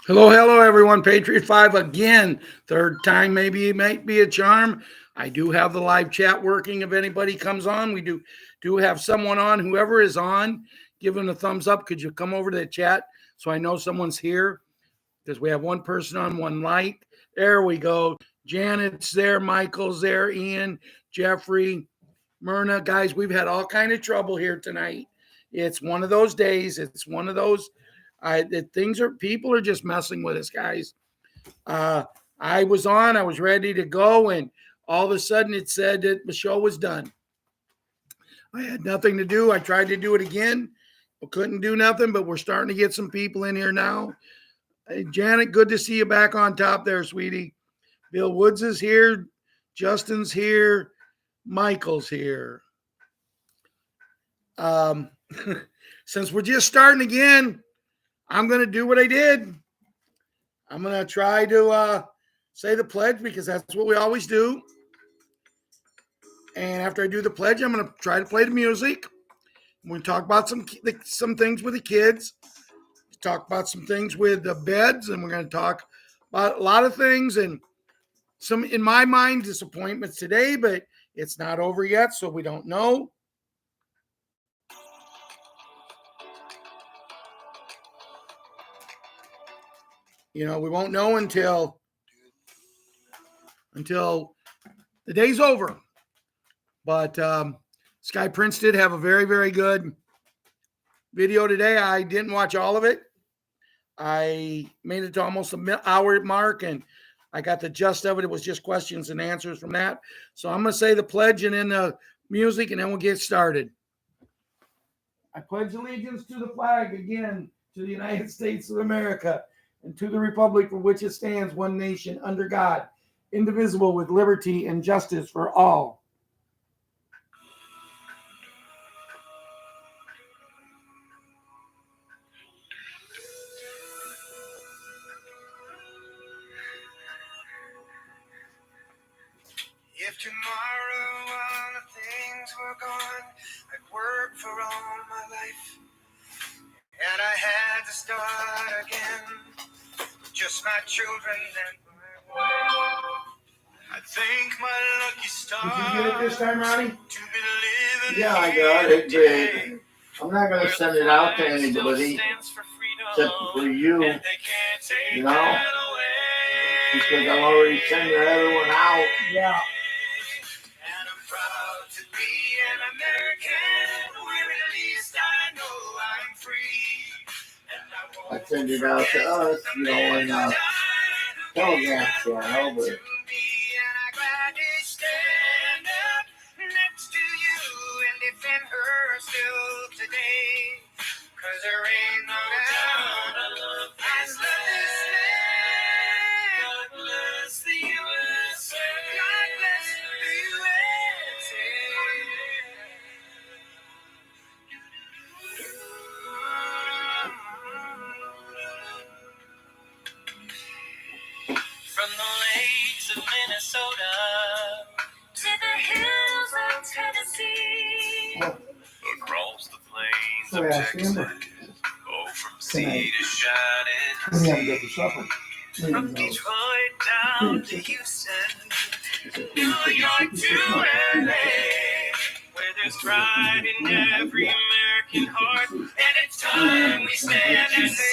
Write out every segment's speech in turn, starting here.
Hello, hello, everyone. Patriot 5 again. Third time, maybe it might be a charm. I do have the live chat working if anybody comes on. We do have someone on. Whoever is on, give them a thumbs up. Could you come over to the chat so I know someone's here? Because we have one person on, one light. There we go. Janet's there. Michael's there. Ian, Jeffrey, Myrna. Guys, we've had all kind of trouble here tonight. It's one of those days. It's one of those people are just messing with us, guys. I was on, I was ready to go, and all of a sudden it said that the show was done. I had nothing to do. I tried to do it again, but couldn't do nothing. But we're starting to get some people in here now. Hey, Janet, good to see you back on top there, sweetie. Bill Woods is here. Justin's here. Michael's here. Since we're just starting again, I'm going to do what I did. I'm going to try to say the pledge because that's what we always do. And after I do the pledge, I'm going to try to play the music. We're going to talk about some things with the kids. Talk about some things with the beds. And we're going to talk about a lot of things. And some, in my mind, disappointments today. But it's not over yet, so we don't know. You know, we won't know until the day's over. But Sky Prince did have a very, very good video today. I didn't watch all of it. I made it to almost an hour mark, and I got the gist of it. It was just questions and answers from that. So I'm going to say the pledge and then the music, and then we'll get started. I pledge allegiance to the flag again, to the United States of America, and to the republic for which it stands, one nation, under God, indivisible, with liberty and justice for all. If tomorrow all the things were gone, I'd work for all my life, and I had to start again, just my children and my wife. I thank my lucky stars. Did you get it this time, Ronnie? To be living Yeah, I got it, but I'm not going to send it out to anybody except for you, you know, because I'm already sending the other one out. Yeah. And I'm proud to be an American, where at least I know I'm free. And I send it out to us, you know, and Telegram channel, but stand up next to you and defend her still today. 'Cause there ain't no doubt I love this land. God bless the USA. God bless the USA. From the lakes of Minnesota to the hills of Tennessee, across the plains of Texas, oh, from sea to shining sea, from Detroit down to Houston, New York to LA, where there's pride in every American heart, and it's time we stand and say,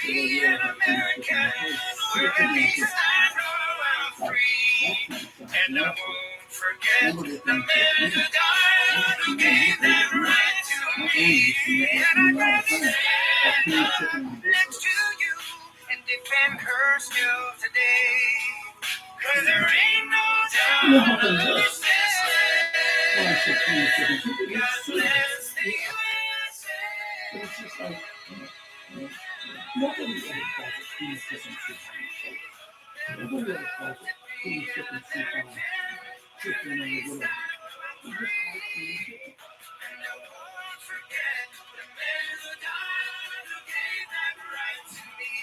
be an American, where at least I know I'm free. And I won't forget the men who died, who gave that right to me. And I'd rather stand up next to you and defend her still today. 'Cause there ain't no doubt I love this land. God bless the USA. Nobody really calls it penis kissing soup on the show. Nobody really calls it penis kissing soup on chicken and the little. We just call it penis kissing. And I won't forget the men who died, who gave that right to me.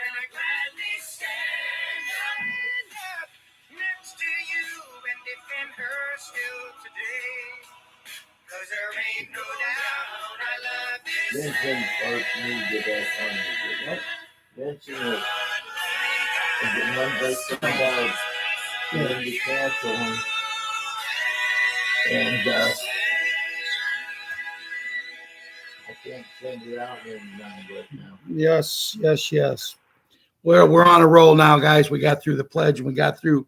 And I gladly stand up next to you and defend her still today. 'Cause there ain't no doubt. Vincent first moved to that one. Vincent was the one they found out in the castle. And I can't send it out right now. Yes, yes, yes. We're on a roll now, guys. We got through the pledge and we got through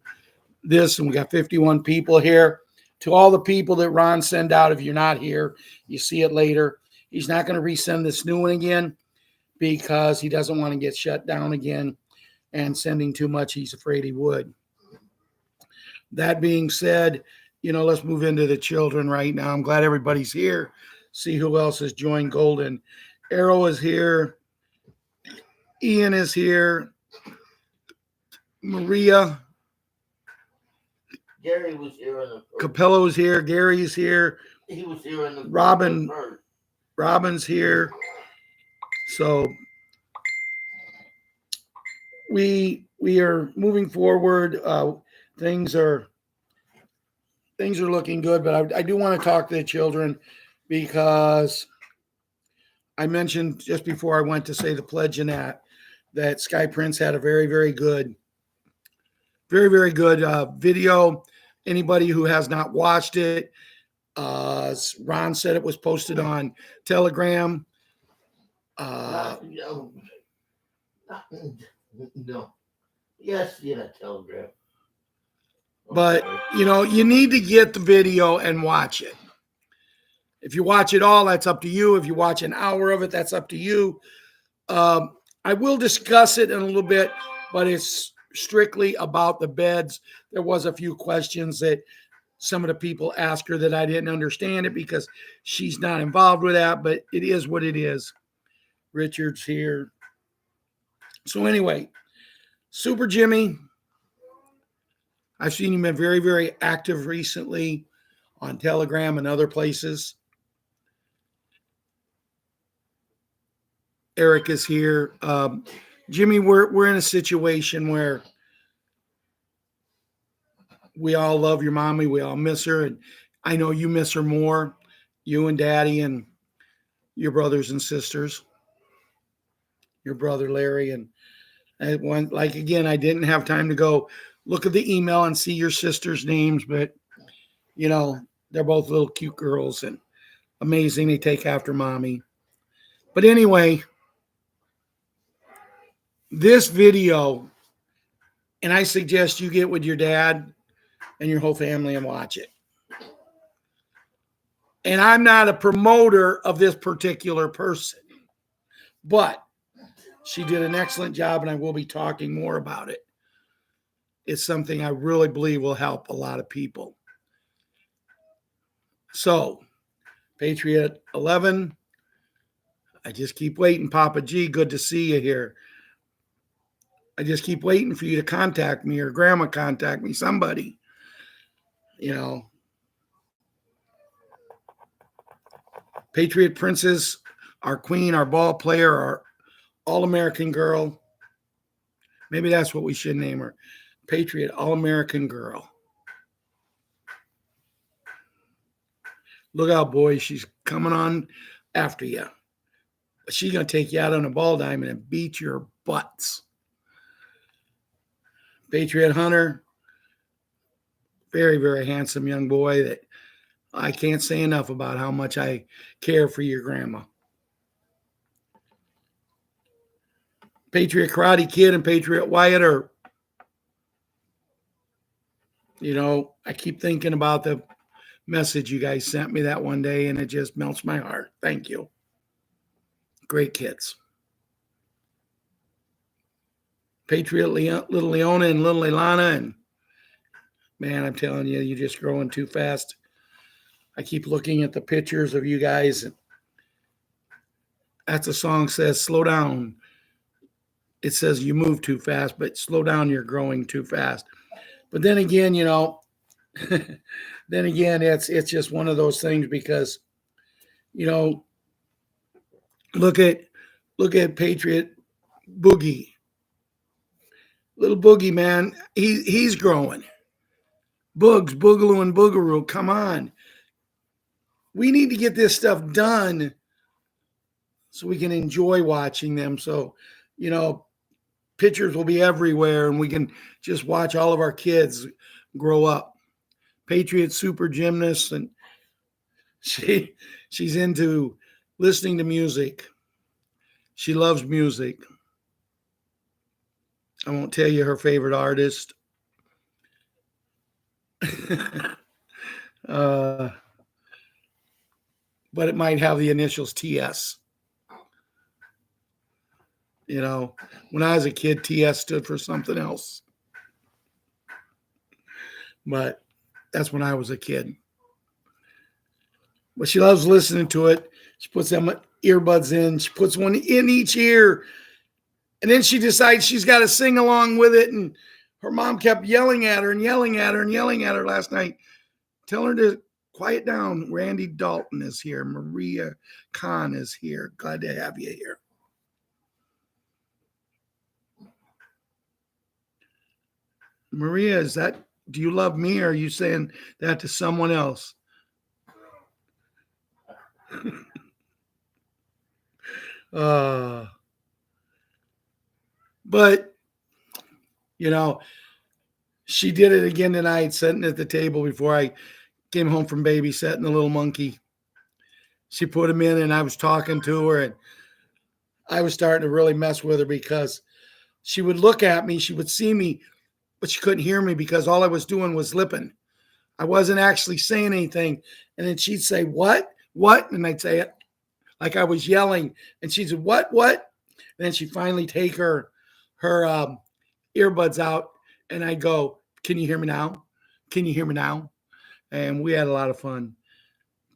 this, and we got 51 people here. To all the people that Ron sent out, if you're not here, you see it later. He's not going to resend this new one again because he doesn't want to get shut down again and sending too much. He's afraid he would. That being said, let's move into the children right now. I'm glad everybody's here. See who else has joined Golden. Arrow is here. Ian is here. Maria. Gary was here in the first. Capello's here. Gary's here. He was here in the Robin. first. Robin's here. So we are moving forward. Things are looking good, but I do want to talk to the children because I mentioned just before I went to say the pledge and that Sky Prince had a very, very good video. Anybody who has not watched it, Ron said it was posted on Telegram. No. Yes, Telegram. But, you need to get the video and watch it. If you watch it all, that's up to you. If you watch an hour of it, that's up to you. I will discuss it in a little bit, but it's strictly about the beds. There was a few questions that some of the people asked her that I didn't understand it because she's not involved with that, but it is what it is. Richard's here. So anyway, Super Jimmy, I've seen him been very, very active recently on Telegram and other places. Eric is here. Jimmy, we're in a situation where we all love your mommy. We all miss her. And I know you miss her more, you and Daddy and your brothers and sisters, your brother Larry. And again, I didn't have time to go look at the email and see your sisters' names, but, they're both little cute girls and amazing. They take after mommy. But anyway, this video, and I suggest you get with your dad and your whole family and watch it. And I'm not a promoter of this particular person, but she did an excellent job, and I will be talking more about it. It's something I really believe will help a lot of people. So, Patriot 11, I just keep waiting. Papa G, good to see you here. I just keep waiting for you to contact me or Grandma contact me, somebody. Patriot Princess, our queen, our ball player, our All-American girl. Maybe that's what we should name her. Patriot All-American girl. Look out, boys. She's coming on after you. She's going to take you out on a ball diamond and beat your butts. Patriot Hunter, very, very handsome young boy that I can't say enough about how much I care for your grandma. Patriot Karate Kid and Patriot Wyatt are, I keep thinking about the message you guys sent me that one day, and it just melts my heart. Thank you. Great kids. Patriot Little Leona and Little Ilana, and man, I'm telling you, you're just growing too fast. I keep looking at the pictures of you guys, and that's a song says, slow down. It says you move too fast, but slow down, you're growing too fast. But then again, it's just one of those things because, look at Patriot Boogie. Little Boogie, man, he's growing. Boogs, Boogaloo, and Boogaroo, come on. We need to get this stuff done so we can enjoy watching them. So, you know, pictures will be everywhere and we can just watch all of our kids grow up. Patriots super gymnast, and she's into listening to music. She loves music. I won't tell you her favorite artist. But it might have the initials TS. You know, when I was a kid, TS stood for something else. But that's when I was a kid. But she loves listening to it. She puts them earbuds in. She puts one in each ear. And then she decides she's got to sing along with it. And her mom kept yelling at her and yelling at her and yelling at her last night. Tell her to quiet down. Randy Dalton is here. Maria Khan is here. Glad to have you here. Maria, do you love me, or are you saying that to someone else? But, you know, she did it again tonight, sitting at the table before I came home from babysitting the little monkey. She put him in, and I was talking to her, and I was starting to really mess with her because she would look at me, she would see me, but she couldn't hear me because all I was doing was lipping. I wasn't actually saying anything. And then she'd say, what? And I'd say it like I was yelling. And she'd say, what? And then she'd finally take her earbuds out, and I'd go, can you hear me now? Can you hear me now? And we had a lot of fun.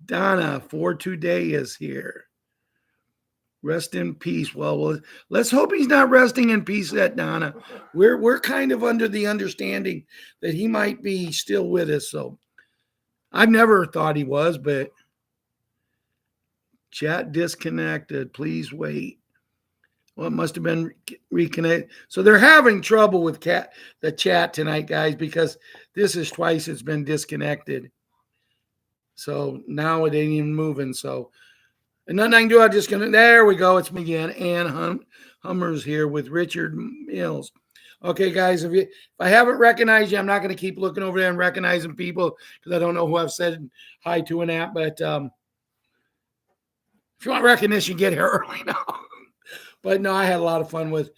Donna, 42 is here. Rest in peace. Well, let's hope he's not resting in peace yet, Donna. We're kind of under the understanding that he might be still with us. So I've never thought he was, but chat disconnected. Please wait. Well, it must have been reconnected. So they're having trouble with the chat tonight, guys, because this is twice it's been disconnected. So now it ain't even moving. So and nothing I can do. I'm just going to, there we go. It's me again. Ann Hummer's here with Richard Mills. Okay, guys, if I haven't recognized you, I'm not going to keep looking over there and recognizing people because I don't know who I've said hi to and at. But if you want recognition, get here early now. But no, I had a lot of fun with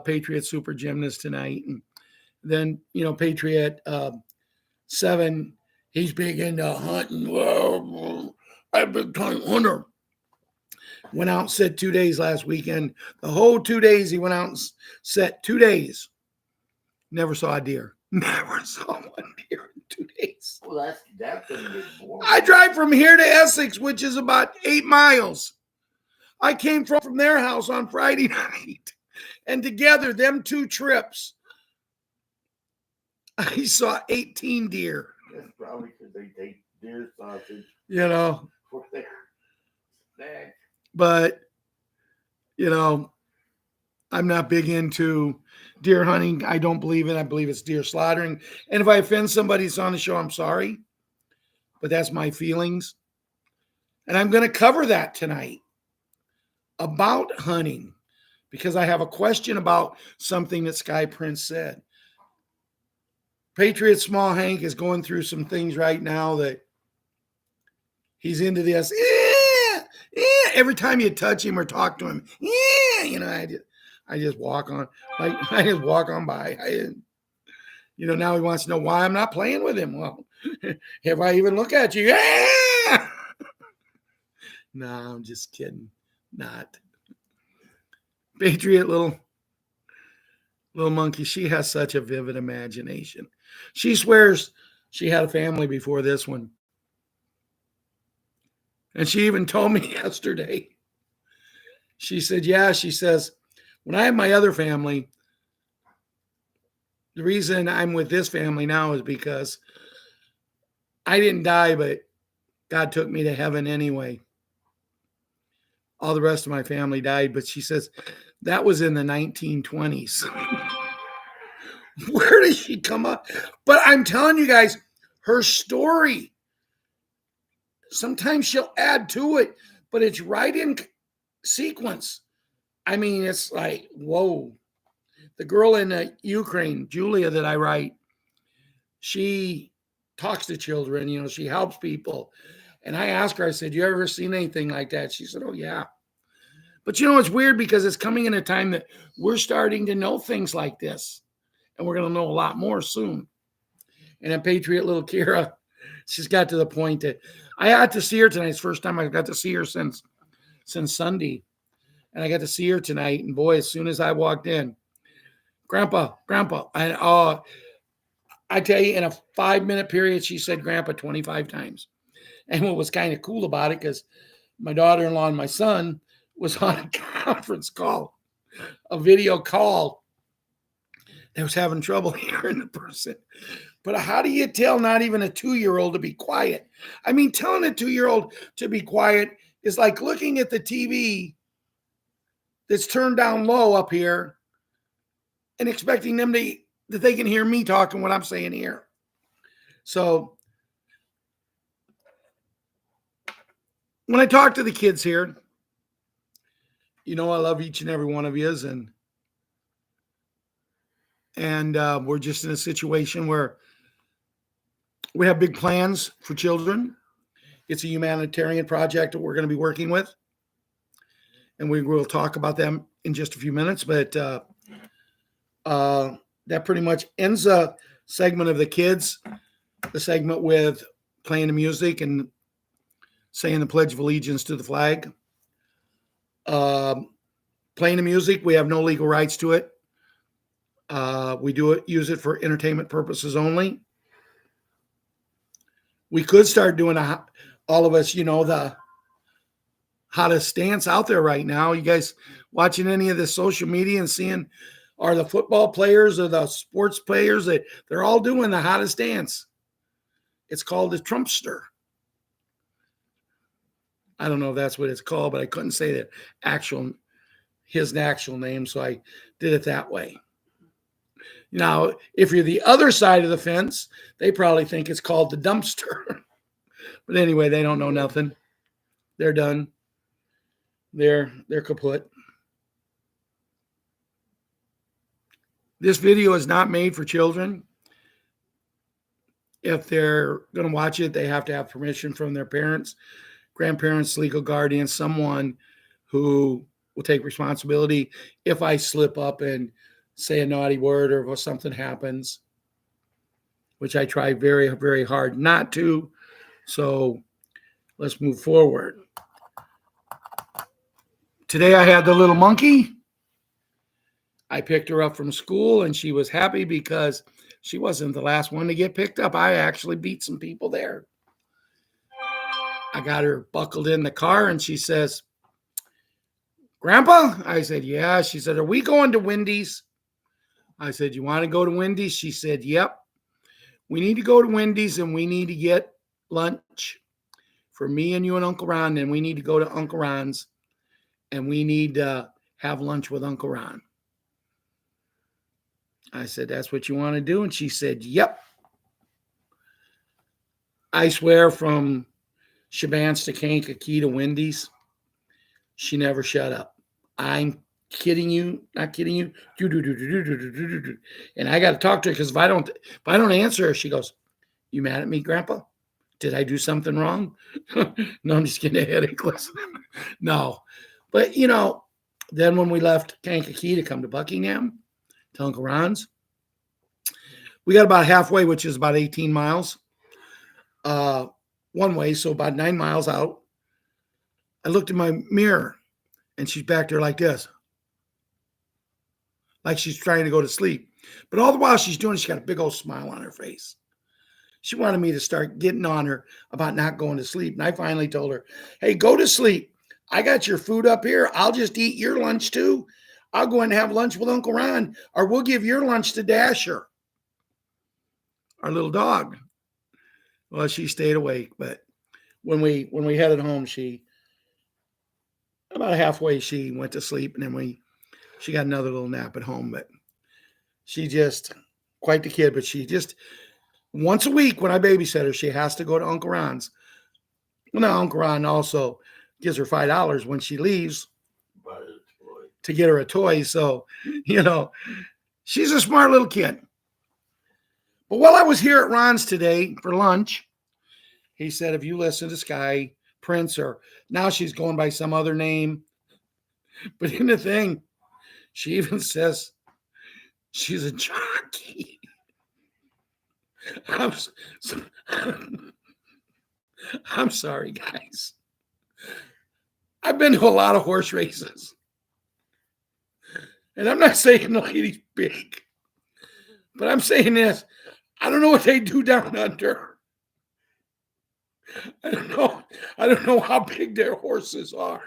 Patriot Super Gymnast tonight. And then, you know, Patriot 7, he's big into hunting. Well, I'm a big time hunter. Went out and set 2 days last weekend. The whole 2 days he went out and set 2 days. Never saw a deer. Never saw one deer in 2 days. Well, that's gonna be boring. I drive from here to Essex, which is about 8 miles. I came from their house on Friday night. And together, them 2 trips, I saw 18 deer. That's probably because they take deer sausage. You know. For their snack. But, you know, I'm not big into deer hunting. I don't believe it. I believe it's deer slaughtering. And if I offend somebody that's on the show, I'm sorry. But that's my feelings. And I'm going to cover that tonight about hunting because I have a question about something that Sky Prince said. Patriot Small Hank is going through some things right now that he's into this. Every time you touch him or talk to him, you know, I just walk on, like I just walk on by. You know, now he wants to know why I'm not playing with him. Well, if I even look at you, no, I'm just kidding. Not. Patriot little monkey. She has such a vivid imagination. She swears she had a family before this one. And she even told me yesterday, she said, yeah, she says, when I have my other family, the reason I'm with this family now is because I didn't die, but God took me to heaven anyway. All the rest of my family died, but she says that was in the 1920s. Where did she come up? But I'm telling you guys, her story, sometimes she'll add to it, but it's right in sequence. I mean, it's like, whoa. The girl in Ukraine, Julia, that I write, she talks to children, you know, she helps people. And I asked her, I said, you ever seen anything like that? She said, oh, yeah. But you know, it's weird because it's coming in a time that we're starting to know things like this. And we're going to know a lot more soon. And then Patriot little Kira, she's got to the point that I got to see her tonight. It's the first time I got to see her since Sunday. And I got to see her tonight. And boy, as soon as I walked in, Grandpa. And I tell you, in a 5-minute period, she said Grandpa 25 times. And what was kind of cool about it, because my daughter-in-law and my son was on a conference call, a video call. They was having trouble hearing the person. But how do you tell not even a 2-year-old to be quiet? I mean, telling a 2-year-old to be quiet is like looking at the TV that's turned down low up here and expecting them that they can hear me talking what I'm saying here. So when I talk to the kids here, you know, I love each and every one of you, and we're just in a situation where we have big plans for children. It's a humanitarian project that we're going to be working with, and we will talk about them in just a few minutes. But that pretty much ends a segment of the kids, the segment with playing the music and saying the Pledge of Allegiance to the flag. Playing the music, we have no legal rights to it. We use it for entertainment purposes only. We could start doing all of us, you know, the hottest dance out there right now. You guys watching any of the social media and seeing are the football players or the sports players that they're all doing the hottest dance. It's called the Trumpster. I don't know if that's what it's called, but I couldn't say his actual name, so I did it that way. Now, if you're the other side of the fence, they probably think it's called the dumpster. But anyway, they don't know nothing. They're done. They're kaput. This video is not made for children. If they're going to watch it, they have to have permission from their parents, grandparents, legal guardians, someone who will take responsibility if I slip up and say a naughty word or if something happens, which I try very, very hard not to. So let's move forward. Today I had the little monkey. I picked her up from school and she was happy because she wasn't the last one to get picked up. I actually beat some people there. I got her buckled in the car and she says, Grandpa? I said, yeah. She said, are we going to Wendy's? I said, you want to go to Wendy's? She said, yep. We need to go to Wendy's and we need to get lunch for me and you and Uncle Ron. And we need to go to Uncle Ron's and we need to have lunch with Uncle Ron. I said, that's what you want to do? And she said, yep. I swear from Shabans to Kankakee to Wendy's, she never shut up. I'm kidding you, not kidding you. And I got to talk to her because if I don't answer her, she goes, you mad at me, Grandpa? Did I do something wrong? No, I'm just getting a headache. Listen. No. But, you know, then when we left Kankakee to come to Buckingham, to Uncle Ron's, we got about halfway, which is about 18 miles one way, so about 9 miles out. I looked in my mirror, and she's back there like this, like she's trying to go to sleep. But all the while she's doing it, she's got a big old smile on her face. She wanted me to start getting on her about not going to sleep. And I finally told her, hey, go to sleep. I got your food up here. I'll just eat your lunch too. I'll go and have lunch with Uncle Ron, or we'll give your lunch to Dasher, our little dog. Well, she stayed awake, but when we headed home, about halfway she went to sleep, and then she got another little nap at home. But she just quite the kid. But she just once a week when I babysit her, she has to go to Uncle Ron's. Well, now Uncle Ron also gives her $5 when she leaves to get her a toy. So, she's a smart little kid. But while I was here at Ron's today for lunch, he said, if you listen to Sky Prince, or now she's going by some other name. But in the thing, she even says she's a jockey. I'm sorry, guys. I've been to a lot of horse races. And I'm not saying the lady's big. But I'm saying this. I don't know what they do down under. I don't know how big their horses are.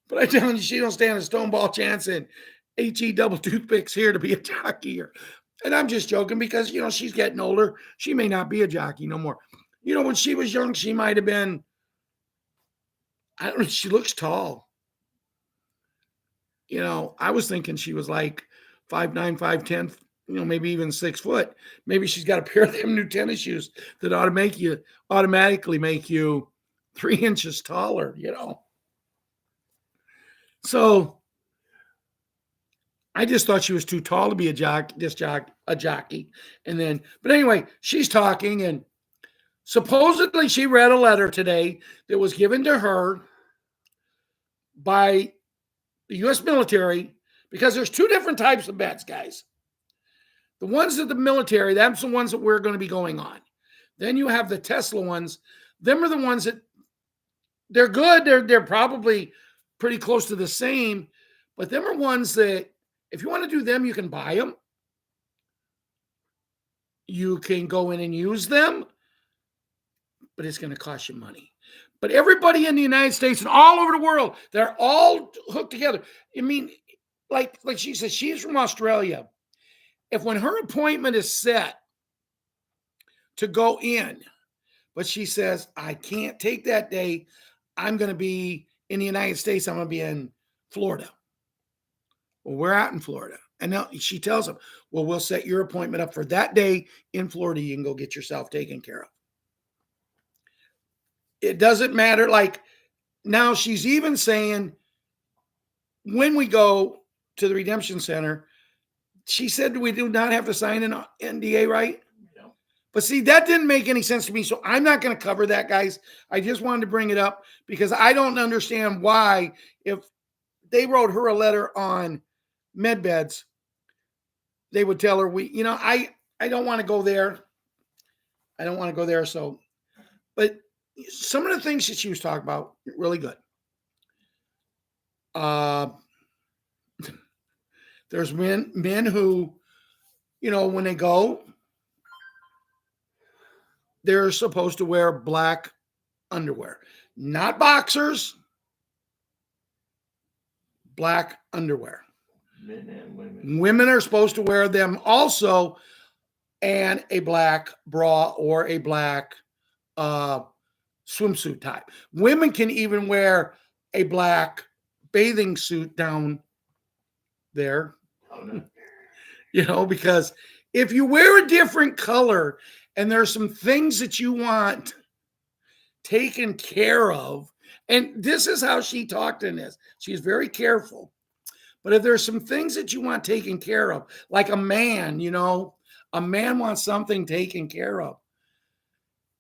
But I tell you, she don't stand a stone ball chance, and HE double toothpicks here to be a jockey. And I'm just joking because, she's getting older. She may not be a jockey no more. When she was young, she might have been, I don't know, she looks tall. I was thinking she was like 5'9", 5'10", maybe even 6 foot. Maybe she's got a pair of them new tennis shoes that automatically make you 3 inches taller, So I just thought she was too tall to be a jockey. But anyway, she's talking, and supposedly she read a letter today that was given to her by the U.S. military, because there's 2 different types of bets, guys. The ones that the military, that's the ones that we're going to be going on. Then you have the Tesla ones. Them are the ones that they're good. They're probably pretty close to the same, but them are ones that if you want to do them, you can buy them. You can go in and use them, but it's going to cost you money. But everybody in the United States and all over the world, they're all hooked together. I mean, like she says, she's from Australia. If when her appointment is set to go in, but she says, I can't take that day, I'm going to be in the United States, I'm going to be in Florida. Well, we're out in Florida. And now she tells them, well, we'll set your appointment up for that day in Florida. You can go get yourself taken care of. It doesn't matter. Like now she's even saying when we go to the Redemption Center, she said we do not have to sign an NDA, right? Yeah. But see, that didn't make any sense to me. So I'm not going to cover that, guys. I just wanted to bring it up because I don't understand why, if they wrote her a letter on med beds, they would tell her I don't want to go there. I don't want to go there. So, but some of the things that she was talking about, really good. There's men who, when they go, they're supposed to wear black underwear, not boxers, black underwear. Men and women. Women are supposed to wear them also, and a black bra or a black swimsuit type. Women can even wear a black bathing suit down there. Oh, no. Because if you wear a different color and there's some things that you want taken care of, and this is how she talked in this. She's very careful. But if there's some things that you want taken care of, like a man, a man wants something taken care of.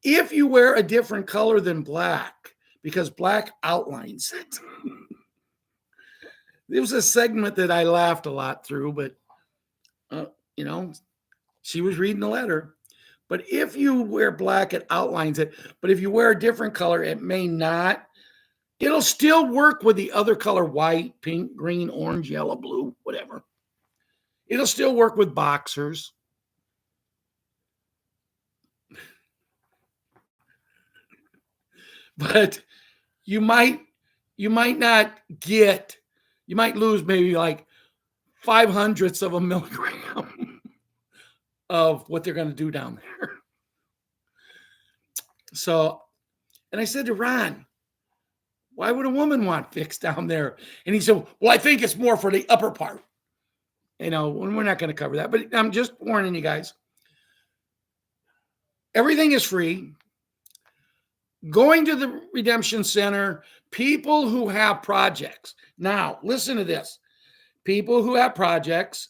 If you wear a different color than black, because black outlines it. It was a segment that I laughed a lot through, but, she was reading the letter. But if you wear black, it outlines it. But if you wear a different color, it may not. It'll still work with the other color, white, pink, green, orange, yellow, blue, whatever. It'll still work with boxers. But you might lose maybe like 0.05 of a milligram of what they're going to do down there. So, and I said to Ron, why would a woman want fixed down there? And he said, well, I think it's more for the upper part. We're not going to cover that, but I'm just warning you guys. Everything is free. Going to the Redemption Center People who have projects. Now, listen to this. People who have projects,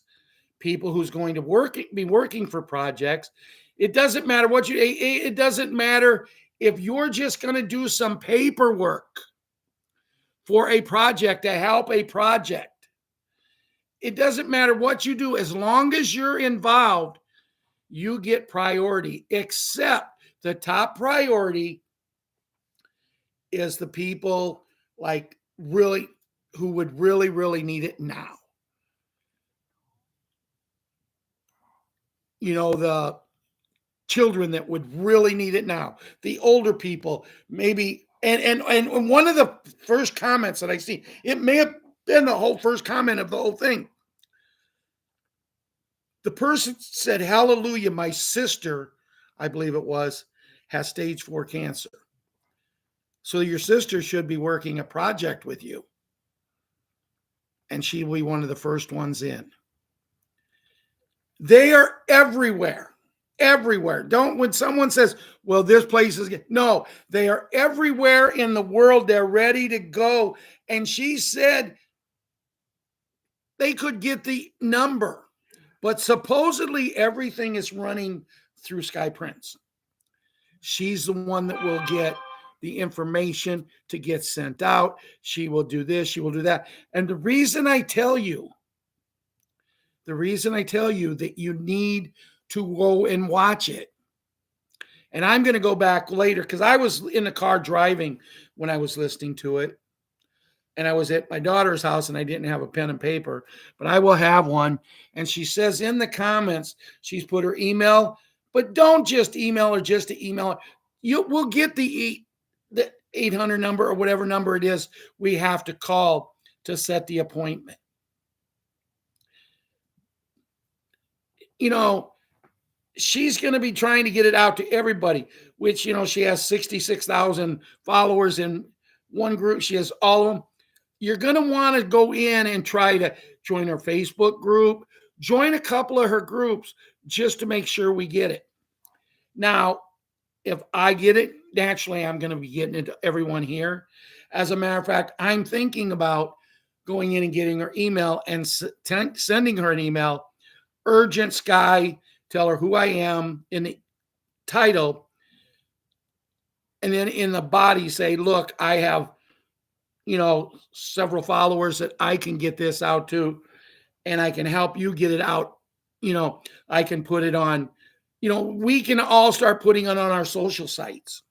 people who's going to be working for projects. It doesn't matter what it doesn't matter if you're just going to do some paperwork for a project to help a project. It doesn't matter what you do. As long as you're involved, you get priority, except the top priority is the people like really who would really need it now. You know, the children that would really need it now, the older people, maybe. And one of the first comments that I see, it may have been the whole first comment of the whole thing. The person said, hallelujah, my sister, I believe it was, has stage 4 cancer. So your sister should be working a project with you. And she will be one of the first ones in. They are everywhere. Everywhere. When someone says, well, this place is, no, they are everywhere in the world. They're ready to go. And she said they could get the number, but supposedly everything is running through Sky Prince. She's the one that will get the information to get sent out. She will do this, she will do that. And the reason I tell you that you need to go and watch it. And I'm going to go back later because I was in the car driving when I was listening to it. And I was at my daughter's house and I didn't have a pen and paper, but I will have one. And she says in the comments, she's put her email, but don't just email her just to email her. You will get the 800 number or whatever number it is we have to call to set the appointment. You know, she's going to be trying to get it out to everybody, which, you know, she has 66,000 followers in one group. She has all of them. You're going to want to go in and try to join her Facebook group, join a couple of her groups just to make sure we get it. Now, if I get it, naturally, I'm going to be getting it to everyone here. As a matter of fact, I'm thinking about going in and getting her email and sending her an email, urgent Sky, tell her who I am in the title. And then in the body say, look, I have, you know, several followers that I can get this out to, and I can help you get it out. You know, I can put it on, you know, we can all start putting it on our social sites.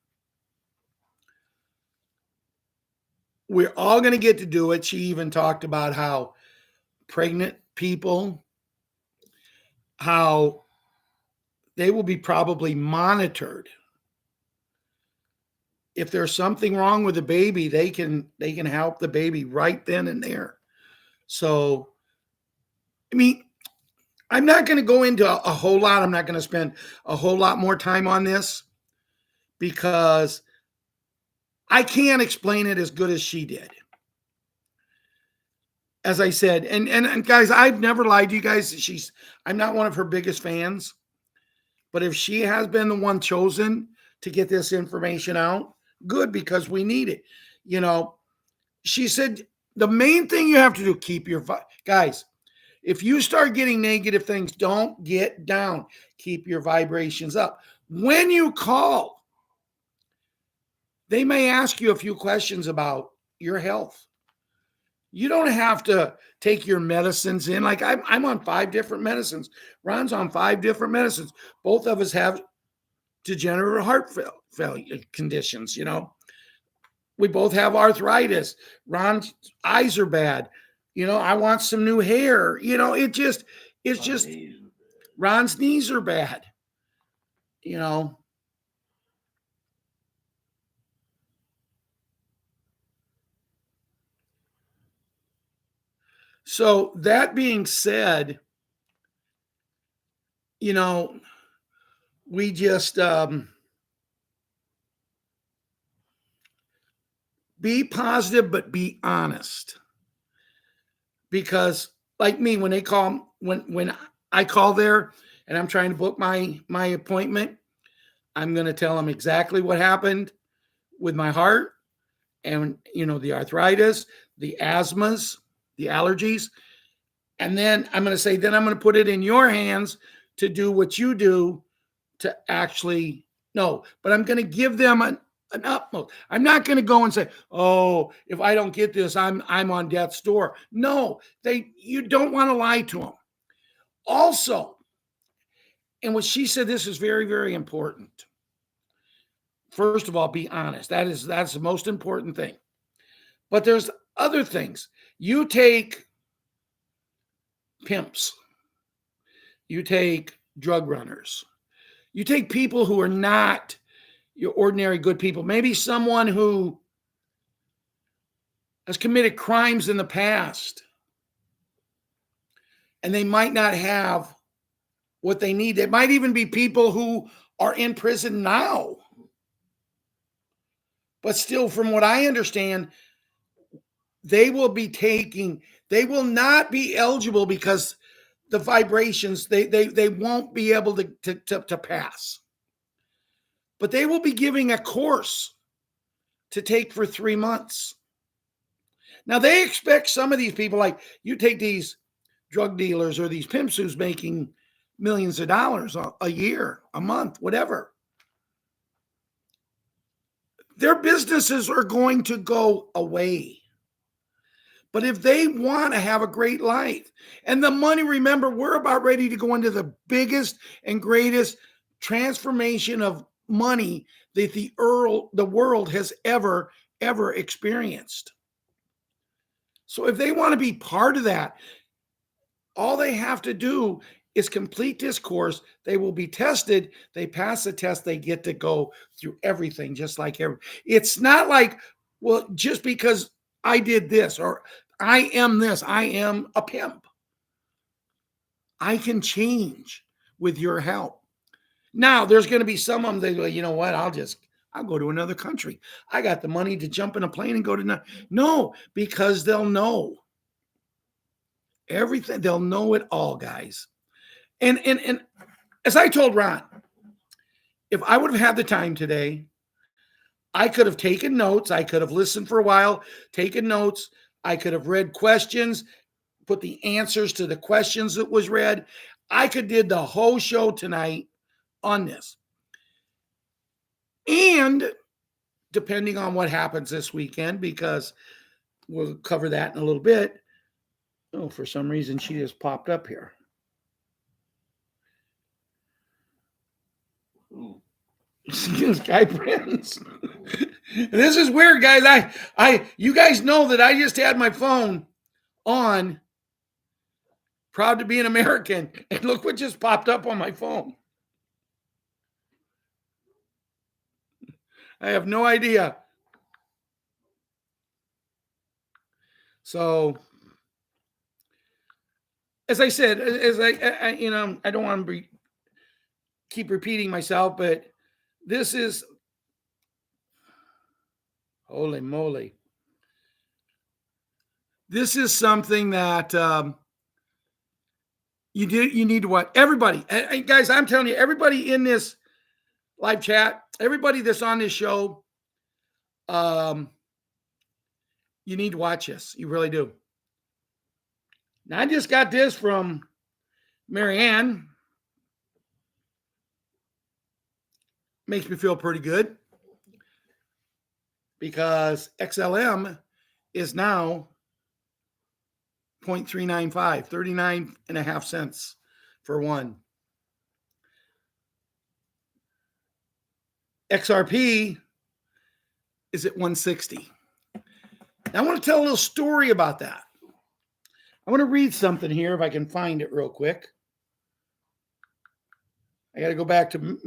We're all going to get to do it. She even talked about how pregnant people, how they will be probably monitored. If there's something wrong with the baby, they can help the baby right then and there. So, I mean, I'm not going to go into a whole lot. I'm not going to spend a whole lot more time on this because I can't explain it as good as she did. As I said, and guys, I've never lied to you guys. I'm not one of her biggest fans, but if she has been the one chosen to get this information out, good, because we need it. You know, she said the main thing you have to do, keep your guys. If you start getting negative things, don't get down. Keep your vibrations up. When you call, they may ask you a few questions about your health. You don't have to take your medicines in. Like I'm on 5 different medicines. Ron's on 5 different medicines. Both of us have degenerative heart failure conditions, you know. We both have arthritis. Ron's eyes are bad. You know, I want some new hair. You know, it's just Ron's knees are bad. You know. So that being said, you know, we just be positive, but be honest. Because like me, when they call, when I call there and I'm trying to book my appointment, I'm going to tell them exactly what happened with my heart and, the arthritis, the asthmas, the allergies. And then I'm going to put it in your hands to do what you do to actually know. But I'm going to give them an utmost. I'm not going to go and say, oh, if I don't get this, I'm on death's door. No, you don't want to lie to them. Also, and what she said, this is very, very important. First of all, be honest. That's the most important thing. But there's other things. You take pimps. You take drug runners. You take people who are not your ordinary good people. Maybe someone who has committed crimes in the past, and they might not have what they need. They might even be people who are in prison now. But still, from what I understand, they will not be eligible because the vibrations, they won't be able to pass. But they will be giving a course to take for 3 months. Now, they expect some of these people, like you take these drug dealers or these pimps who's making millions of dollars a year, a month, whatever. Their businesses are going to go away. But if they want to have a great life, and the money, remember, we're about ready to go into the biggest and greatest transformation of money that the world has ever experienced. So if they want to be part of that, all they have to do is complete this course. They will be tested. They pass the test. They get to go through everything, just like it's not like, well, just because I did this or I am this, I am a pimp. I can change with your help. Now, there's going to be some of them that go, you know what, I'll go to another country. I got the money to jump in a plane and go to no, because they'll know everything. They'll know it all, guys. And as I told Ron, if I would have had the time today, I could have taken notes. I could have listened for a while, taken notes. I could have read questions, put the answers to the questions that was read. I could did the whole show tonight on this. And depending on what happens this weekend, because we'll cover that in a little bit. Oh, for some reason, she just popped up here. This guy Prince. This is weird, guys. You guys know that I just had my phone on, proud to be an American, and look what just popped up on my phone. I have no idea. So, as I said, I don't want to keep repeating myself, but this is, holy moly. This is something that you need to watch. Everybody, guys, I'm telling you, everybody in this live chat, everybody that's on this show, you need to watch this. You really do. Now, I just got this from Marianne. Makes me feel pretty good because XLM is now 0.395, 39.5 cents for one. XRP is at 160. Now, I want to tell a little story about that. I want to read something here if I can find it real quick. I got to go back to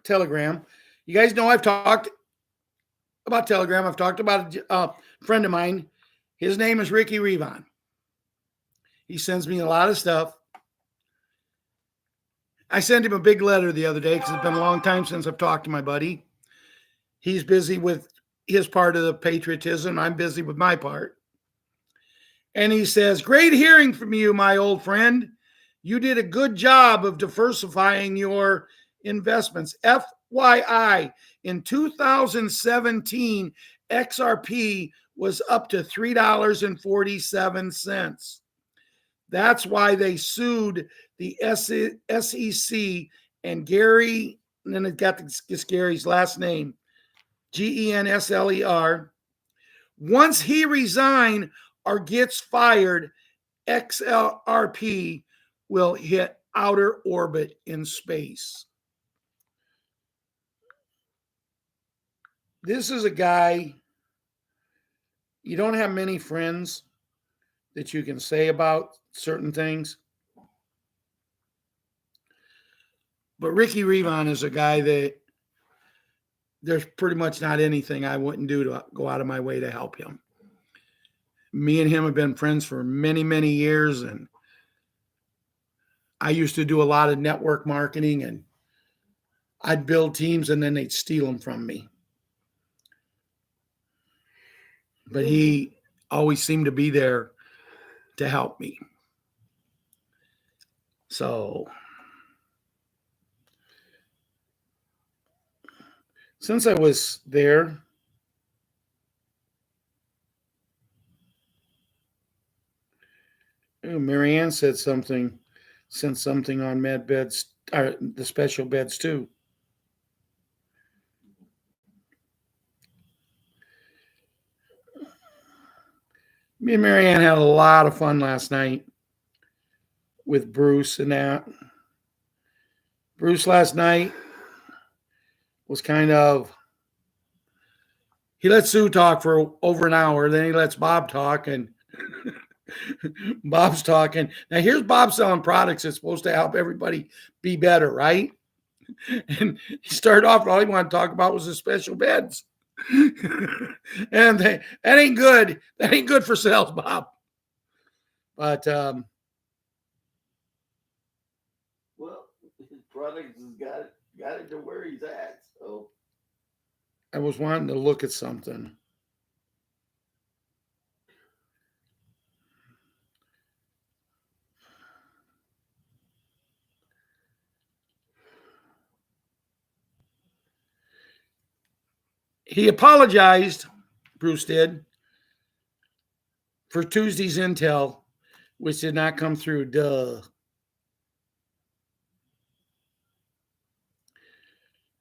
Telegram. You guys know I've talked about Telegram. I've talked about a friend of mine. His name is Ricky Revon. He sends me a lot of stuff. I sent him a big letter the other day because it's been a long time since I've talked to my buddy. He's busy with his part of the patriotism. I'm busy with my part. And he says, great hearing from you, my old friend. You did a good job of diversifying your investments. FYI, in 2017, XRP was up to $3.47. That's why they sued the SEC and Gary, and then it got this Gary's last name, Gensler. Once he resigns or gets fired, XRP will hit outer orbit in space. This is a guy, you don't have many friends that you can say about certain things. But Ricky Revon is a guy that there's pretty much not anything I wouldn't do to go out of my way to help him. Me and him have been friends for many, many years, and I used to do a lot of network marketing, and I'd build teams and then they'd steal them from me. But he always seemed to be there to help me. So since I was there, Marianne said something, sent something on med beds, or the special beds too. Me and Marianne had a lot of fun last night with Bruce and that. Bruce last night was kind of, he let Sue talk for over an hour, then he lets Bob talk, and Bob's talking. Now here's Bob selling products that's supposed to help everybody be better, right? And he started off, all he wanted to talk about was the special beds. And that ain't good. That ain't good for sales, Bob. But well, his products has got it to where he's at. So I was wanting to look at something. He apologized, Bruce did, for Tuesday's intel, which did not come through. Duh.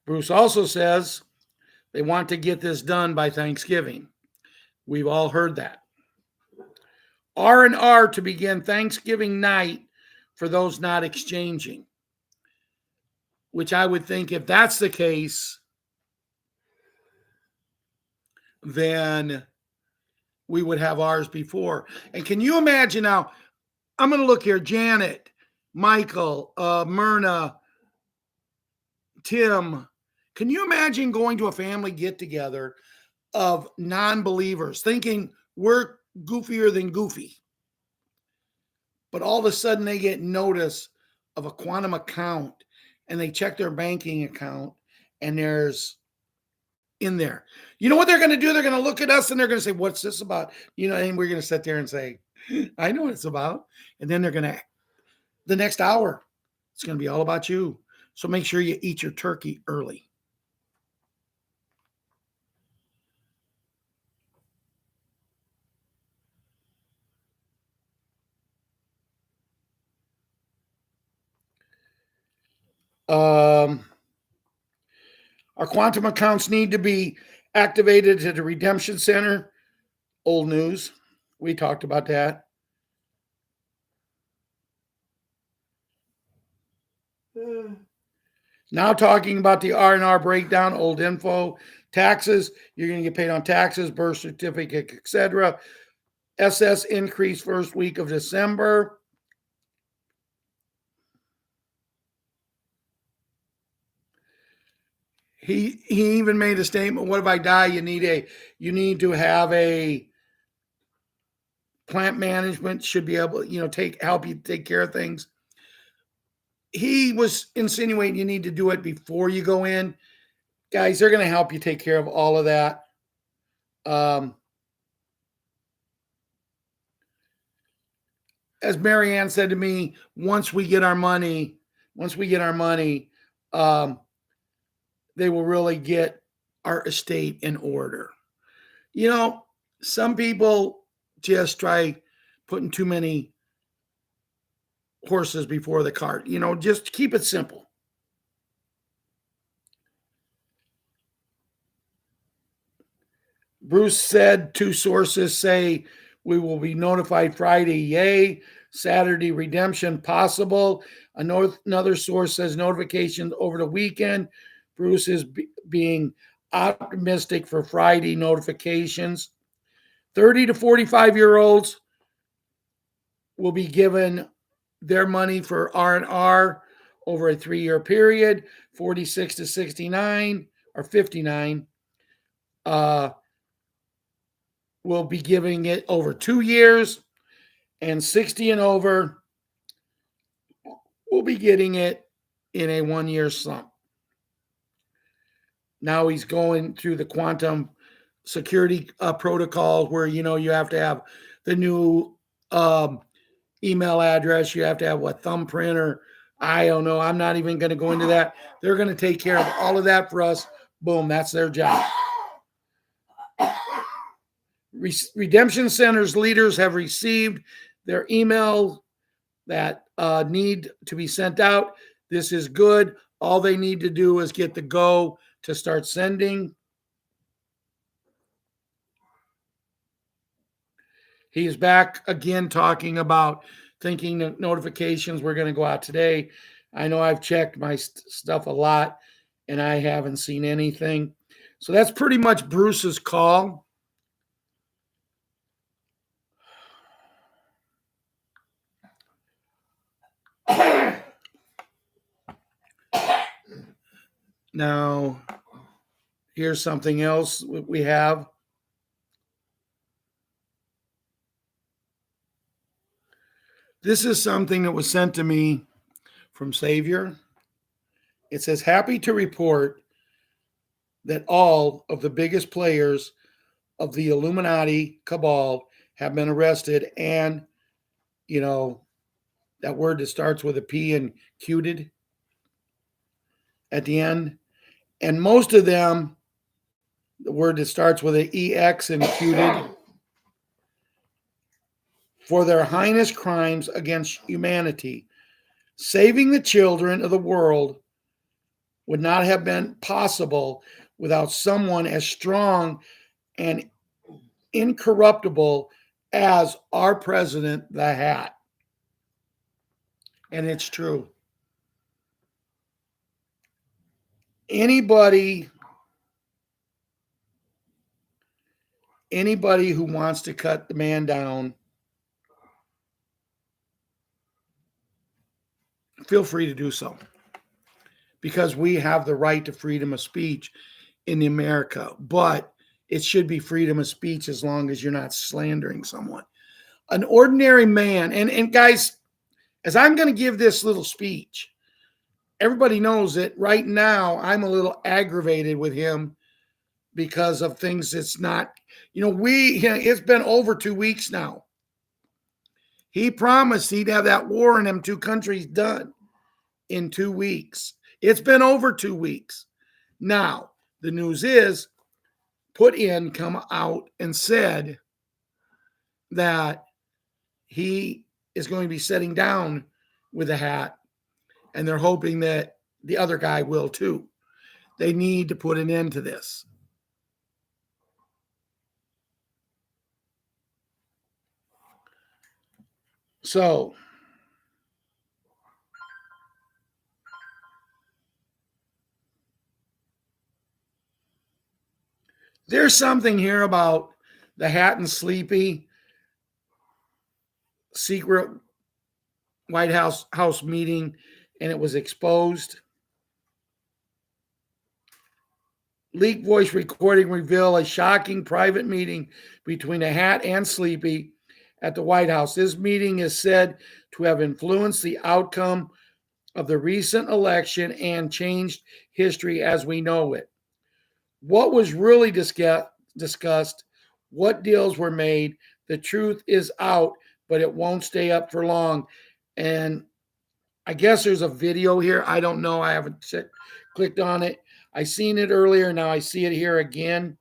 Bruce also says they want to get this done by Thanksgiving. We've all heard that. R&R to begin Thanksgiving night for those not exchanging, which I would think if that's the case, then we would have ours before. And can you imagine now, I'm going to look here, Janet, Michael, Myrna, Tim. Can you imagine going to a family get-together of non-believers thinking we're goofier than goofy? But all of a sudden they get notice of a quantum account and they check their banking account and there's in there. You know what they're going to do? They're going to look at us and they're going to say, what's this about? You know, and we're going to sit there and say, I know what it's about. And then they're going to, the next hour, it's going to be all about you. So make sure you eat your turkey early. Our quantum accounts need to be activated at the redemption center. Old news. We talked about that. Now talking about the R&R breakdown, old info, taxes. You're going to get paid on taxes, birth certificate, etc. SS increase first week of December. He even made a statement. What if I die? You need to have a plant management should be able, help you take care of things. He was insinuating you need to do it before you go in. Guys, they're going to help you take care of all of that. As Marianne said to me, once we get our money, they will really get our estate in order. You know, some people just try putting too many horses before the cart. You know, just keep it simple. Bruce said 2 sources say we will be notified Friday, yay. Saturday redemption possible. Another source says notifications over the weekend. Bruce is being optimistic for Friday notifications. 30 to 45-year-olds will be given their money for R&R over a 3-year period. 46 to 69 or 59 will be giving it over 2 years, and 60 and over will be getting it in a 1-year slump. Now he's going through the quantum security protocols where, you know, you have to have the new email address. You have to have what, thumbprint, or I don't know. I'm not even going to go into that. They're going to take care of all of that for us. Boom, that's their job. Redemption Center's leaders have received their email that need to be sent out. This is good. All they need to do is get the go to start sending. He is back again talking about thinking the notifications were going to go out today. I know I've checked my stuff a lot and I haven't seen anything. So that's pretty much Bruce's call. Now, here's something else we have. This is something that was sent to me from Savior. It says, happy to report that all of the biggest players of the Illuminati cabal have been arrested, and, you know, that word that starts with a P and cuted at the end. And most of them, the word that starts with an EX and cuted, for their heinous crimes against humanity. Saving the children of the world would not have been possible without someone as strong and incorruptible as our president, the Hat. And it's true. Anybody who wants to cut the man down, feel free to do so, because we have the right to freedom of speech in America, but it should be freedom of speech as long as you're not slandering someone. An ordinary man, and guys, as I'm going to give this little speech, everybody knows that right now I'm a little aggravated with him because of things that's not, you know, it's been over 2 weeks now. He promised he'd have that war in them 2 countries done in 2 weeks. It's been over 2 weeks. Now, the news is Putin come out and said that he is going to be sitting down with the Hat, and they're hoping that the other guy will too. They need to put an end to this. So, there's something here about the Hat and Sleepy secret White House meeting, and it was exposed. Leaked voice recording reveal a shocking private meeting between the Hat and Sleepy at the White House. This meeting is said to have influenced the outcome of the recent election and changed history as we know it. What was really discussed, what deals were made, the truth is out, but it won't stay up for long. And I guess there's a video here. I don't know. I haven't clicked on it. I seen it earlier. Now I see it here again.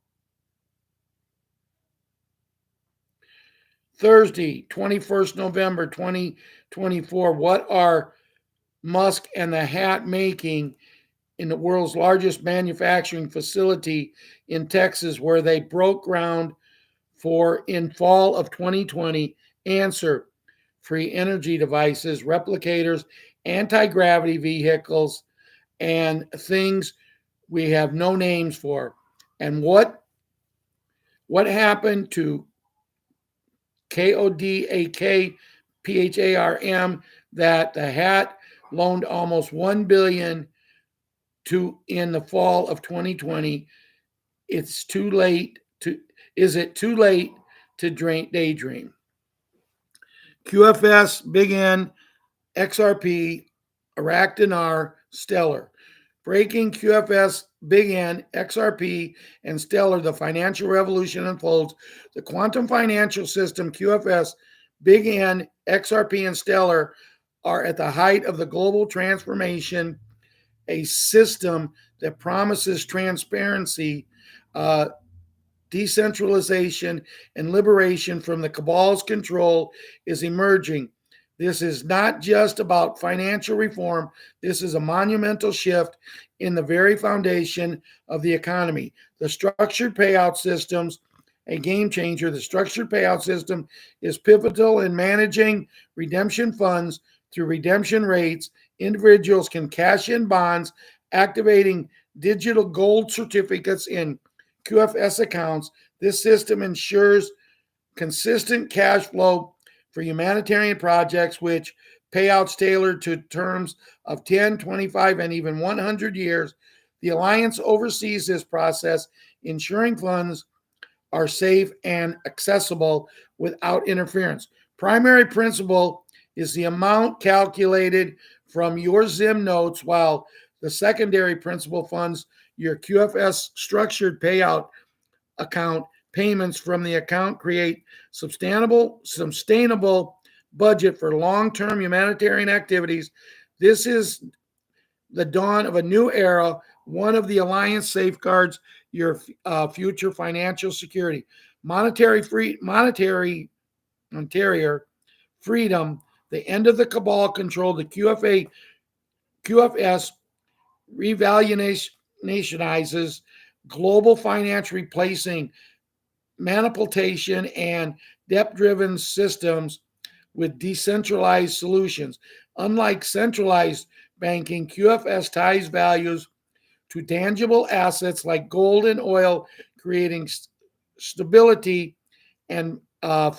Thursday, 21st November 2024. What are Musk and the Hat making in the world's largest manufacturing facility in Texas, where they broke ground for in fall of 2020? Answer: free energy devices, replicators, anti-gravity vehicles, and things we have no names for. And what happened to KODAK that the Hat loaned almost $1 billion to in the fall of 2020? It's too late to Is it too late to daydream? QFS, Big N, XRP, Iraq Dinar, Stellar. Breaking: QFS, Big N, XRP, and Stellar. The financial revolution unfolds. The quantum financial system, QFS, Big N, XRP, and Stellar, are at the height of the global transformation, a system that promises transparency, decentralization, and liberation from the cabal's control is emerging. This is not just about financial reform. This is a monumental shift in the very foundation of the economy. The structured payout systems, a game changer. The structured payout system is pivotal in managing redemption funds through redemption rates. Individuals can cash in bonds, activating digital gold certificates in QFS accounts. This system ensures consistent cash flow for humanitarian projects, which payouts tailored to terms of 10, 25, and even 100 years. The Alliance oversees this process, ensuring funds are safe and accessible without interference. Primary principle is the amount calculated from your ZIM notes, while the secondary principle funds your QFS structured payout account. Payments from the account create sustainable budget for long-term humanitarian activities. This is the dawn of a new era. One of the Alliance safeguards your future financial security. Monetary freedom, the end of the cabal control. The QFS revaluationizes global finance, replacing manipulation and debt-driven systems with decentralized solutions. Unlike centralized banking, QFS ties values to tangible assets like gold and oil, creating stability and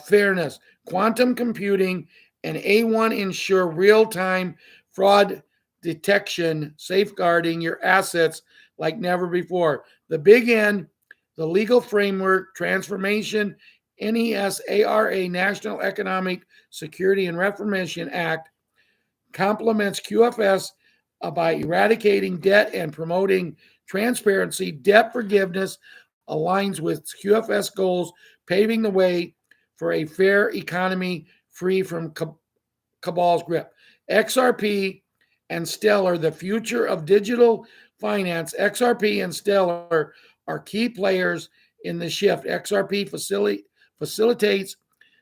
fairness. Quantum computing and A1 ensure real-time fraud detection, safeguarding your assets like never before. The Big N, the legal framework transformation, NESARA, National Economic Security and Reformation Act, complements QFS by eradicating debt and promoting transparency. Debt forgiveness aligns with QFS goals, paving the way for a fair economy free from cabal's grip. XRP and Stellar, the future of digital finance. XRP and Stellar are key players in the shift. XRP facilitates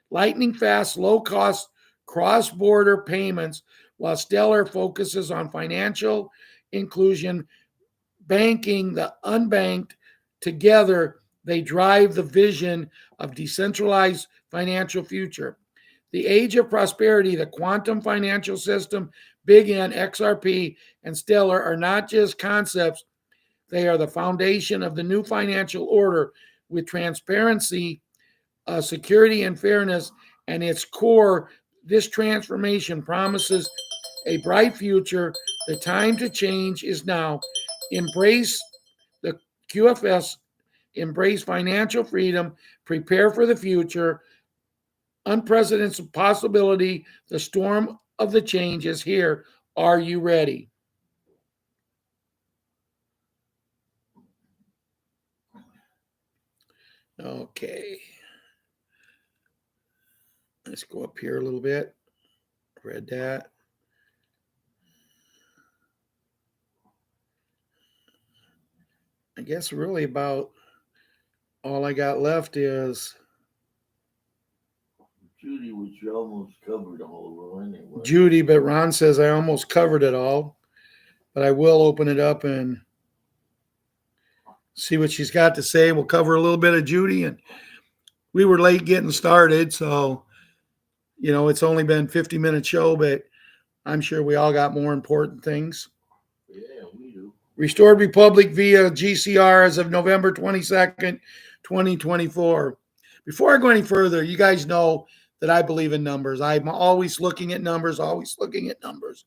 lightning fast, low cost cross border payments, while Stellar focuses on financial inclusion, banking the unbanked. Together, they drive the vision of decentralized financial future. The age of prosperity, the quantum financial system, Big N, XRP, and Stellar are not just concepts. They are the foundation of the new financial order, with transparency, security, and fairness. And its core, this transformation promises a bright future. The time to change is now. Embrace the QFS, embrace financial freedom, prepare for the future. Unprecedented possibility. The storm of the change is here. Are you ready? Okay. Let's go up here a little bit. Read that. I guess really about all I got left is Judy, which you almost covered all of anyway. Judy, but Ron says I almost covered it all. But I will open it up and see what she's got to say. We'll cover a little bit of Judy. And we were late getting started, so, you know, it's only been 50-minute show, but I'm sure we all got more important things. Yeah, we do. Restored Republic via GCR as of November 22nd, 2024. Before I go any further, you guys know that I believe in numbers. I'm always looking at numbers, always looking at numbers.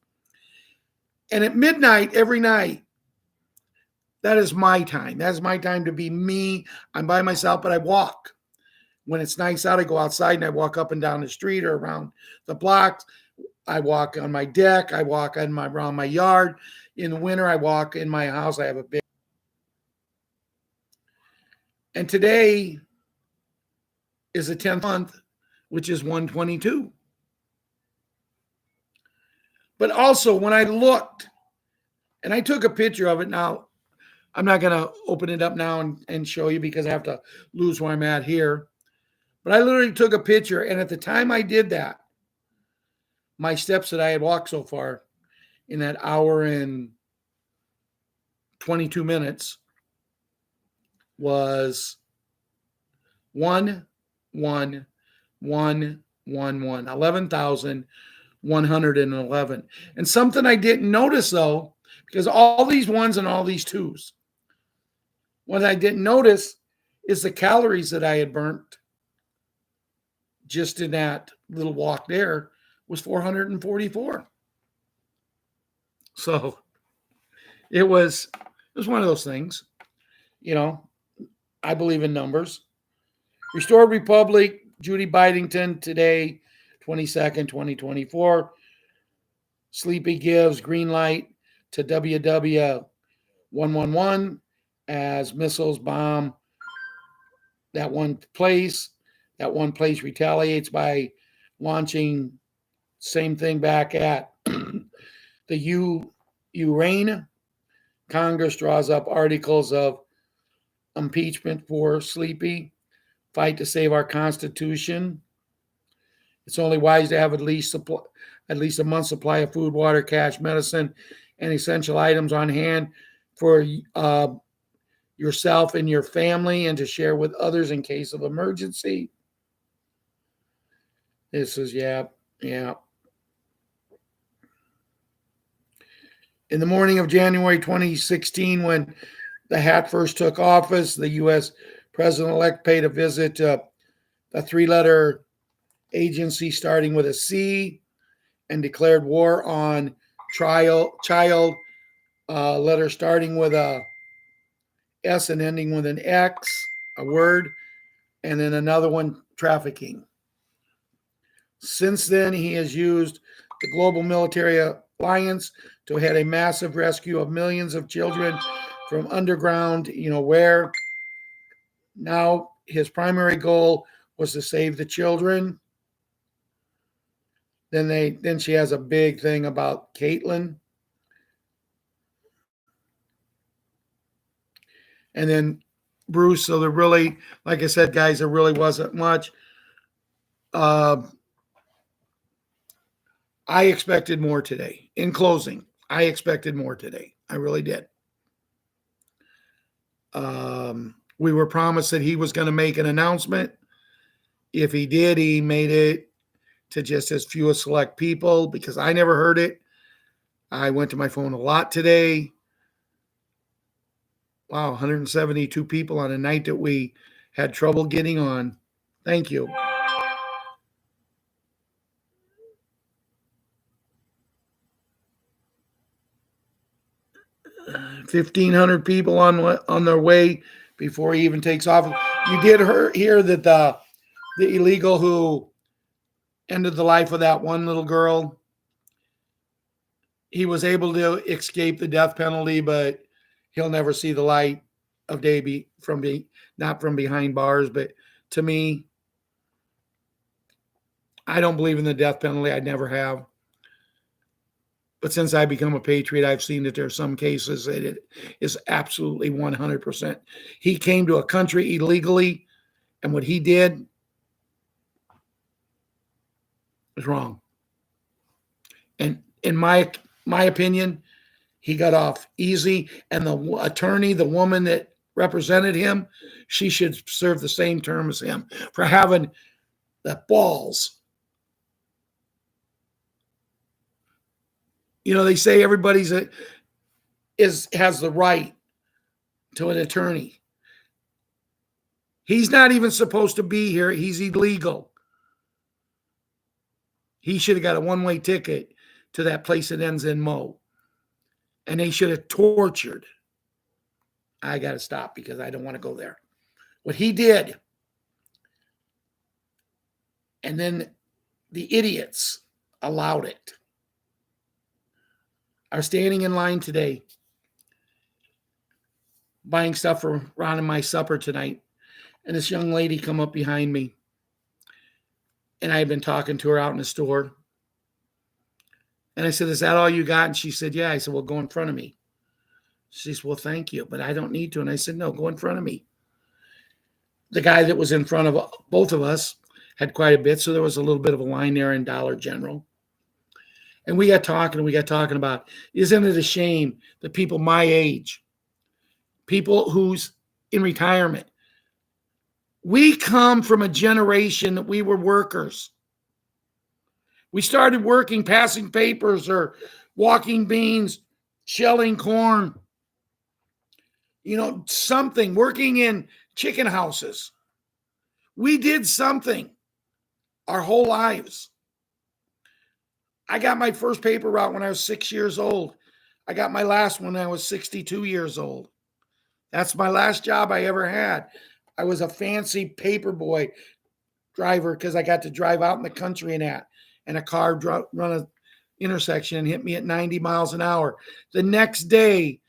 And at midnight, every night, that is my time. That is my time to be me. I'm by myself, but I walk. When it's nice out, I go outside and I walk up and down the street or around the blocks. I walk on my deck. I walk around my yard. In the winter, I walk in my house. I have a big. And today is the 10th month, which is 122. But also, when I looked, and I took a picture of it now, I'm not going to open it up now and show you because I have to lose where I'm at here. But I literally took a picture, and at the time I did that, my steps that I had walked so far in that hour and 22 minutes was 11,111. And something I didn't notice, though, because all these ones and all these twos, what I didn't notice is the calories that I had burnt just in that little walk there was 444. So it was one of those things, you know, I believe in numbers. Restored Republic, Judy Bidington, today, 22nd, 2024. Sleepy gives green light to WW111 as missiles bomb that one place. That one place retaliates by launching same thing back at the Ukraine. Congress draws up articles of impeachment for Sleepy. Fight to save our Constitution. It's only wise to have at least a month's supply of food, water, cash, medicine, and essential items on hand for yourself and your family, and to share with others in case of emergency. This is, yeah. In the morning of January 2016, when the hat first took office, the U.S. President-elect paid a visit to a three-letter agency starting with a C and declared war on child, letter starting with a S and ending with an X, a word, and then another one, trafficking. Since then, he has used the Global Military Alliance to head a massive rescue of millions of children from underground, where. Now, his primary goal was to save the children. Then she has a big thing about Caitlin. And then Bruce, so there really, like I said, guys, there really wasn't much. I expected more today. In closing, I expected more today. I really did. We were promised that he was going to make an announcement. If he did, he made it to just as few as select people because I never heard it. I went to my phone a lot today. Wow, 172 people on a night that we had trouble getting on. Thank you. $1,500 people on their way before he even takes off. You did hear that the illegal who ended the life of that one little girl, he was able to escape the death penalty, but he'll never see the light of day not from behind bars. But to me, I don't believe in the death penalty. I never have. But since I become a patriot, I've seen that there are some cases that it is absolutely 100%. He came to a country illegally, and what he did, was wrong. And in my opinion, he got off easy. And the attorney, the woman that represented him, she should serve the same term as him for having the balls. You know, they say everybody has the right to an attorney. He's not even supposed to be here. He's illegal. He should have got a one-way ticket to that place that ends in Mo. And they should have tortured. I got to stop because I don't want to go there. What he did. And then the idiots allowed it. I was standing in line today buying stuff for Ron and my supper tonight. And this young lady come up behind me. And I had been talking to her out in the store. And I said, is that all you got? And she said, yeah. I said, well, go in front of me. She said, well, thank you, but I don't need to. And I said, no, go in front of me. The guy that was in front of both of us had quite a bit. So there was a little bit of a line there in Dollar General. And we got talking about, isn't it a shame that people my age, people who's in retirement, we come from a generation that we were workers. We started working, passing papers or walking beans, shelling corn, something, working in chicken houses. We did something our whole lives. I got my first paper route when I was 6 years old. I got my last one when I was 62 years old. That's my last job I ever had. I was a fancy paper boy driver because I got to drive out in the country and a car run an intersection and hit me at 90 miles an hour. The next day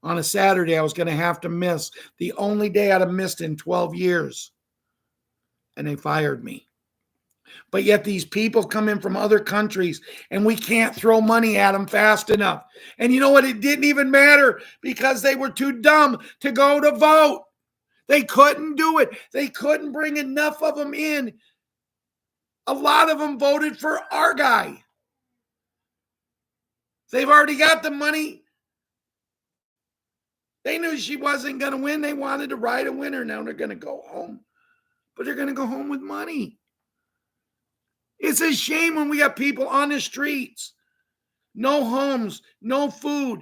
on a Saturday, I was going to have to miss the only day I'd have missed in 12 years. And they fired me. But yet these people come in from other countries and we can't throw money at them fast enough. And you know what? It didn't even matter because they were too dumb to go to vote. They couldn't do it. They couldn't bring enough of them in. A lot of them voted for our guy. They've already got the money. They knew she wasn't going to win. They wanted to ride a winner. Now they're going to go home. But they're going to go home with money. It's a shame when we got people on the streets. No homes, no food.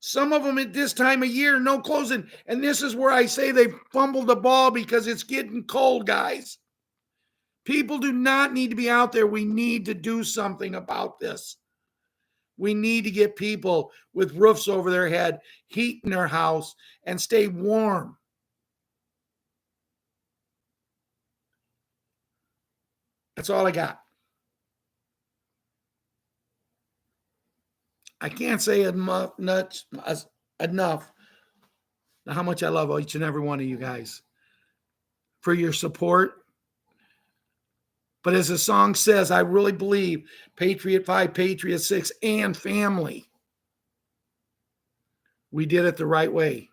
Some of them at this time of year, no clothes. And this is where I say they fumbled the ball because it's getting cold, guys. People do not need to be out there. We need to do something about this. We need to get people with roofs over their head, heat in their house, and stay warm. That's all I got. I can't say enough how much I love each and every one of you guys for your support. But as the song says, I really believe Patriot 5, Patriot 6, and family, we did it the right way.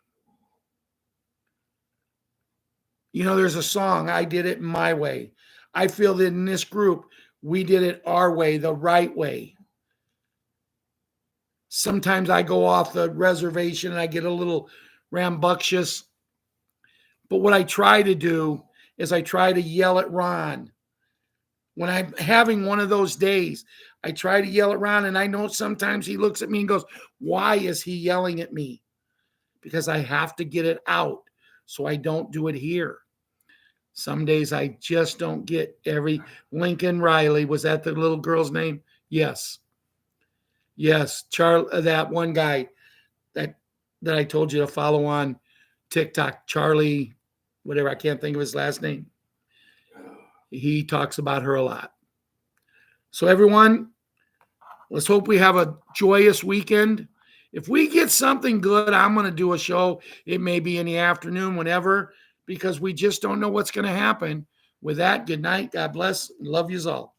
There's a song, I did it my way. I feel that in this group, we did it our way, the right way. Sometimes I go off the reservation and I get a little rambunctious. But what I try to do is I try to yell at Ron. When I'm having one of those days, I try to yell at Ron, and I know sometimes he looks at me and goes, why is he yelling at me? Because I have to get it out so I don't do it here. Some days I just don't get every Lincoln Riley. Was that the little girl's name? Yes. Yes, that one guy that I told you to follow on TikTok, Charlie, whatever, I can't think of his last name. He talks about her a lot. So everyone, let's hope we have a joyous weekend. If we get something good, I'm going to do a show. It may be in the afternoon, whenever, because we just don't know what's going to happen. With that, good night. God bless. Love yous all.